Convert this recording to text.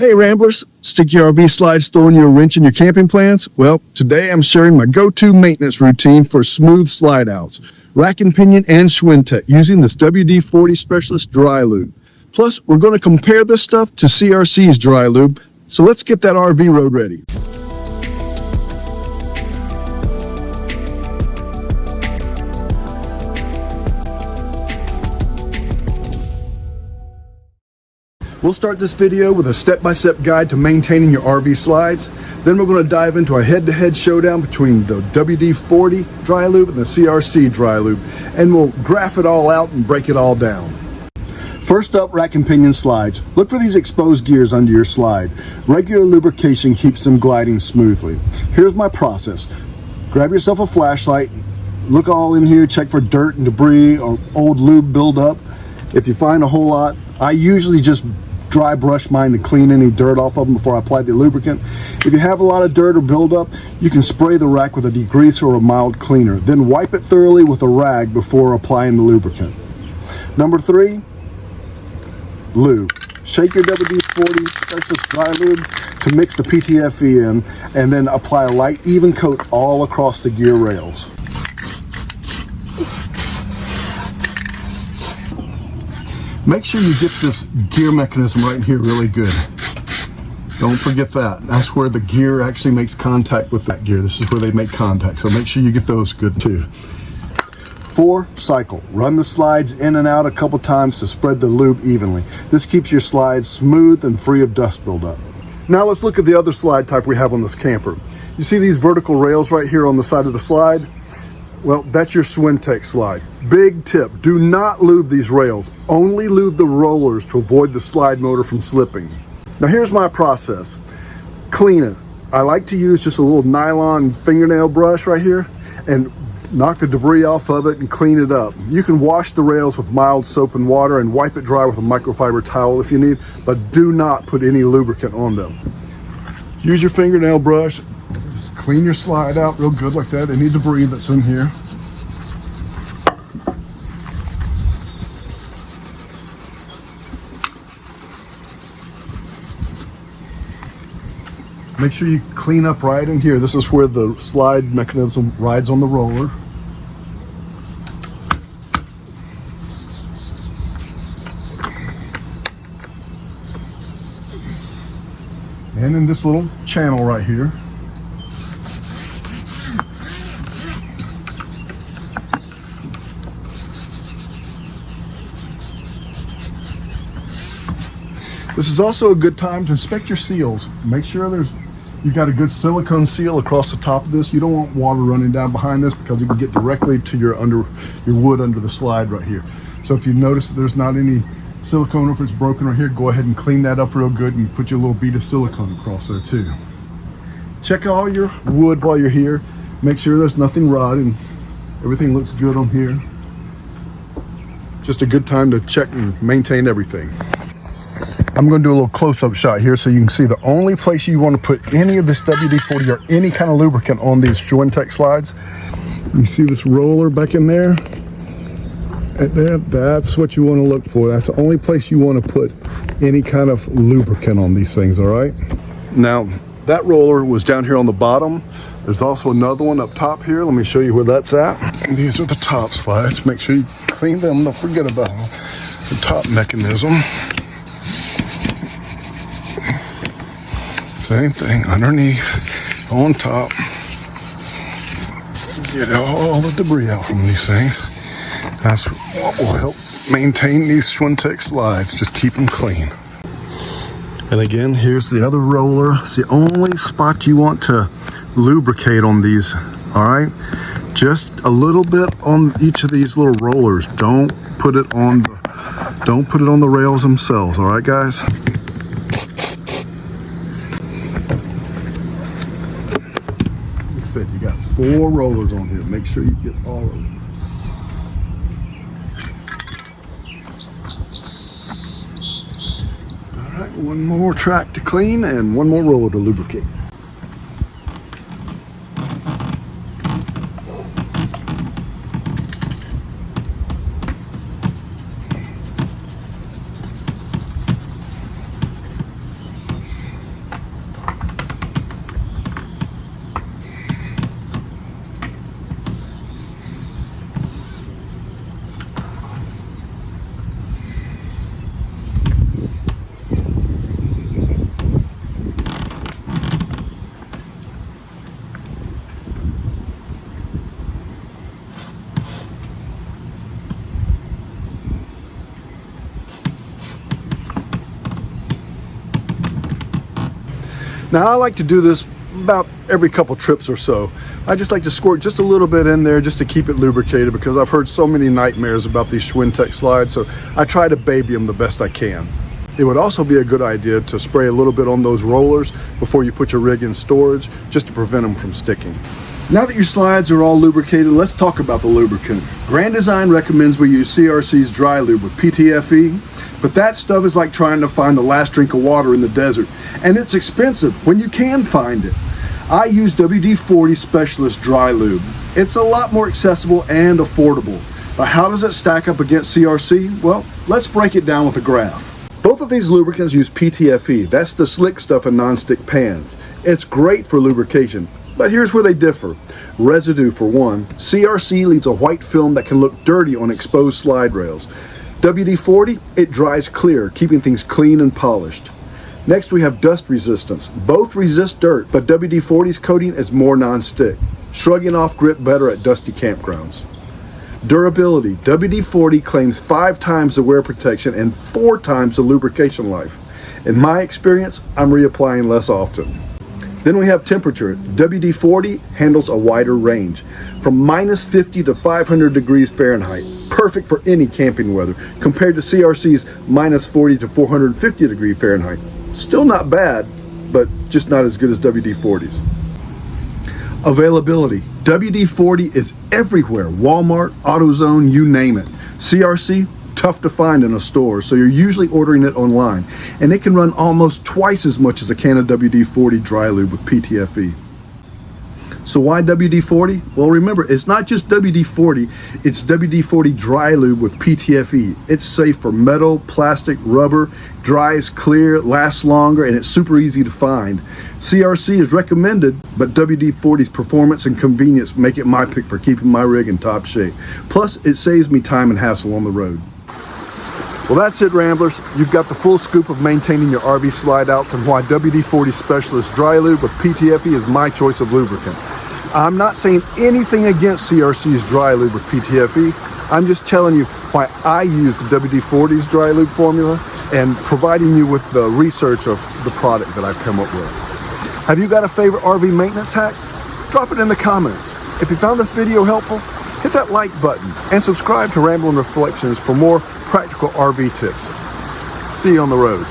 Hey Ramblers, sticky RV slides throwing you a wrench in your camping plans? Well, today I'm sharing my go-to maintenance routine for smooth slide outs. Rack and pinion and Schwintek using this WD-40 Specialist Dry Lube. Plus, we're going to compare this stuff to CRC's Dry Lube, so let's get that RV road ready. We'll start this video with a step-by-step guide to maintaining your RV slides. Then we're going to dive into a head-to-head showdown between the WD-40 Dry Lube and the CRC Dry Lube. And we'll graph it all out and break it all down. First up, rack and pinion slides. Look for these exposed gears under your slide. Regular lubrication keeps them gliding smoothly. Here's my process. Grab yourself a flashlight, look all in here, check for dirt and debris or old lube buildup. If you find a whole lot, I usually just dry brush mine to clean any dirt off of them before I apply the lubricant. If you have a lot of dirt or buildup, you can spray the rack with a degreaser or a mild cleaner. Then wipe it thoroughly with a rag before applying the lubricant. Number 3, lube. Shake your WD-40 Specialist Dry Lube to mix the PTFE in, and then apply a light, even coat all across the gear rails. Make sure you get this gear mechanism right here really good. Don't forget that. That's where the gear actually makes contact with that gear. This is where they make contact, so make sure you get those good too. 4, cycle. Run the slides in and out a couple times to spread the lube evenly. This keeps your slides smooth and free of dust buildup. Now let's look at the other slide type we have on this camper. You see these vertical rails right here on the side of the slide? Well, that's your Schwintek slide. Big tip, do not lube these rails. Only lube the rollers to avoid the slide motor from slipping. Now here's my process. Clean it. I like to use just a little nylon fingernail brush right here and knock the debris off of it and clean it up. You can wash the rails with mild soap and water and wipe it dry with a microfiber towel if you need, but do not put any lubricant on them. Use your fingernail brush. Just clean your slide out real good like that. Any debris that's in here. Make sure you clean up right in here. This is where the slide mechanism rides on the roller. And in this little channel right here. This is also a good time to inspect your seals. Make sure you got a good silicone seal across the top of this. You don't want water running down behind this because you can get directly to your wood under the slide right here. So if you notice that there's not any silicone, or if it's broken right here, go ahead and clean that up real good and put your little bead of silicone across there too. Check all your wood while you're here. Make sure there's nothing rotting. Everything looks good on here. Just a good time to check and maintain everything. I'm going to do a little close-up shot here so you can see the only place you want to put any of this WD-40 or any kind of lubricant on these Schwintek slides. You see this roller back in there? Right there, that's what you want to look for. That's the only place you want to put any kind of lubricant on these things, all right? Now, that roller was down here on the bottom. There's also another one up top here. Let me show you where that's at. And these are the top slides. Make sure you clean them. Don't forget about the top mechanism. Same thing underneath, on top. Get all the debris out from these things. That's what will help maintain these Schwintek slides. Just keep them clean. And again, here's the other roller. It's the only spot you want to lubricate on these, all right? Just a little bit on each of these little rollers. Don't put it on the rails themselves, all right, guys? Said you got 4 rollers on here. Make sure you get all of them. All right, one more track to clean and one more roller to lubricate. Now I like to do this about every couple trips or so. I just like to squirt just a little bit in there just to keep it lubricated, because I've heard so many nightmares about these Schwintek slides, so I try to baby them the best I can. It would also be a good idea to spray a little bit on those rollers before you put your rig in storage, just to prevent them from sticking. Now that your slides are all lubricated, let's talk about the lubricant. Grand Design recommends we use CRC's Dry Lube with PTFE, but that stuff is like trying to find the last drink of water in the desert, and it's expensive when you can find it. I use WD-40 Specialist Dry Lube. It's a lot more accessible and affordable. But how does it stack up against CRC? Well, let's break it down with a graph. Both of these lubricants use PTFE. That's the slick stuff in non-stick pans. It's great for lubrication, but here's where they differ. Residue for one. CRC leaves a white film that can look dirty on exposed slide rails. WD-40, it dries clear, keeping things clean and polished. Next we have dust resistance. Both resist dirt, but WD-40's coating is more non-stick, shrugging off grip better at dusty campgrounds. Durability. WD-40 claims 5 times the wear protection and 4 times the lubrication life. In my experience, I'm reapplying less often. Then we have temperature. WD-40 handles a wider range, from -50 to 500 degrees Fahrenheit, perfect for any camping weather, compared to CRC's -40 to 450 degree Fahrenheit. Still not bad, but just not as good as WD-40's. Availability. WD-40 is everywhere. Walmart, AutoZone, you name it. CRC, tough to find in a store, so you're usually ordering it online. And it can run almost twice as much as a can of WD-40 Dry Lube with PTFE. So why WD-40? Well, remember, it's not just WD-40, it's WD-40 Dry Lube with PTFE. It's safe for metal, plastic, rubber, dries clear, lasts longer, and it's super easy to find. CRC is recommended, but WD-40's performance and convenience make it my pick for keeping my rig in top shape. Plus, it saves me time and hassle on the road. Well, that's it, Ramblers. You've got the full scoop of maintaining your RV slide outs and why WD-40 Specialist Dry Lube with PTFE is my choice of lubricant. I'm not saying anything against CRC's Dry Lube with PTFE. I'm just telling you why I use the WD-40's Dry Lube formula and providing you with the research of the product that I've come up with. Have you got a favorite RV maintenance hack? Drop it in the comments. If you found this video helpful, hit that like button and subscribe to Ramblin' Reflections for more practical RV tips. See you on the road.